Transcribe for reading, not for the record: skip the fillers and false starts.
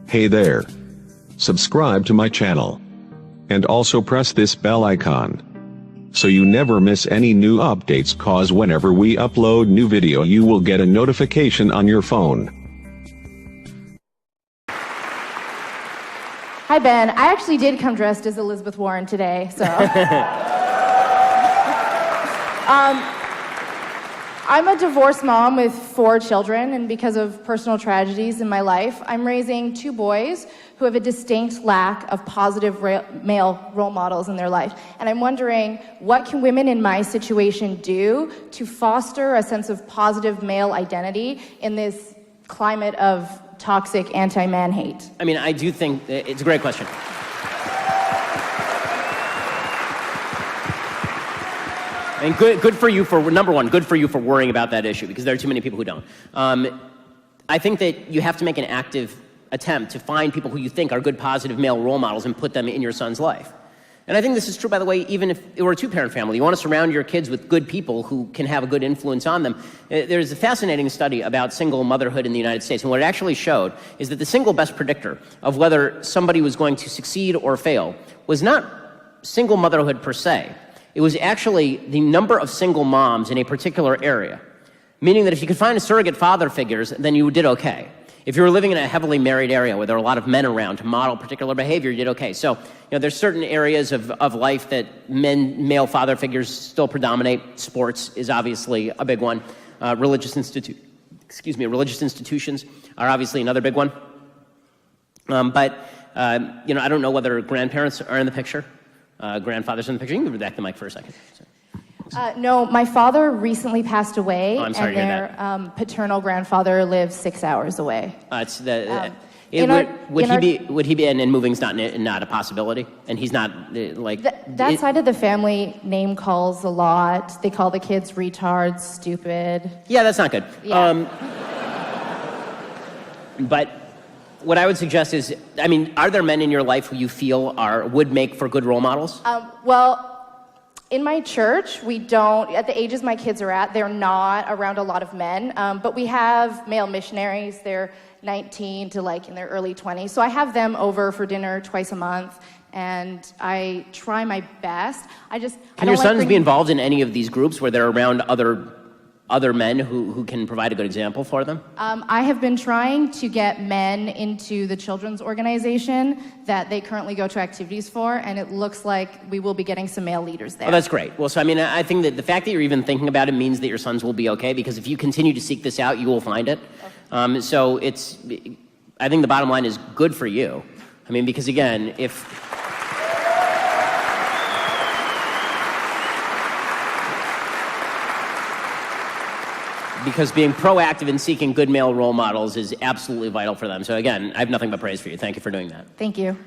Hey there. Subscribe to my channel. And also press this bell icon, so you never miss any new updates, cause whenever we upload new video you will get a notification on your phone. Hi Ben, I actually did come dressed as Elizabeth Warren today, so. I'm a divorced mom with 4 children, and because of personal tragedies in my life, I'm raising 2 boys who have a distinct lack of positive male role models in their life. And I'm wondering, what can women in my situation do to foster a sense of positive male identity in this climate of toxic anti-man hate? I mean, I do think it's a great question. And good for you for, number one, good for you for worrying about that issue, because there are too many people who don't. I think that you have to make an active attempt to find people who you think are good, positive male role models and put them in your son's life. And I think this is true, by the way, even if it were a 2-parent family. You want to surround your kids with good people who can have a good influence on them. There's a fascinating study about single motherhood in the United States, and what it actually showed is that the single best predictor of whether somebody was going to succeed or fail was not single motherhood per se. It was actually the number of single moms in a particular area, meaning that if you could find a surrogate father figures, then you did okay. If you were living in a heavily married area where there are a lot of men around to model particular behavior, you did okay. So, there's certain areas of life that male father figures still predominate. Sports is obviously a big one. Religious institutions are obviously another big one. I don't know whether grandparents are in the picture. Grandfathers in the picture. You can give back the mic for a second. No, my father recently passed away, I'm sorry and to hear their paternal grandfather lives 6 hours away. Would he be? And moving's not a possibility, and he's not that side of the family name calls a lot. They call the kids retards, stupid. Yeah, that's not good. Yeah. But what I would suggest is, are there men in your life who you feel would make for good role models? Well, in my church, we don't, at the ages my kids are at, they're not around a lot of men, but we have male missionaries. They're 19 to in their early 20s. So I have them over for dinner twice a month, and I try my best. Can your sons be involved in any of these groups where they're around other men who can provide a good example for them? I have been trying to get men into the children's organization that they currently go to activities for, and it looks like we will be getting some male leaders there. Oh, that's great. Well, so I think that the fact that you're even thinking about it means that your sons will be okay, because if you continue to seek this out, you will find it. Okay. I think the bottom line is good for you. Because again, because being proactive in seeking good male role models is absolutely vital for them. So again, I have nothing but praise for you. Thank you for doing that. Thank you.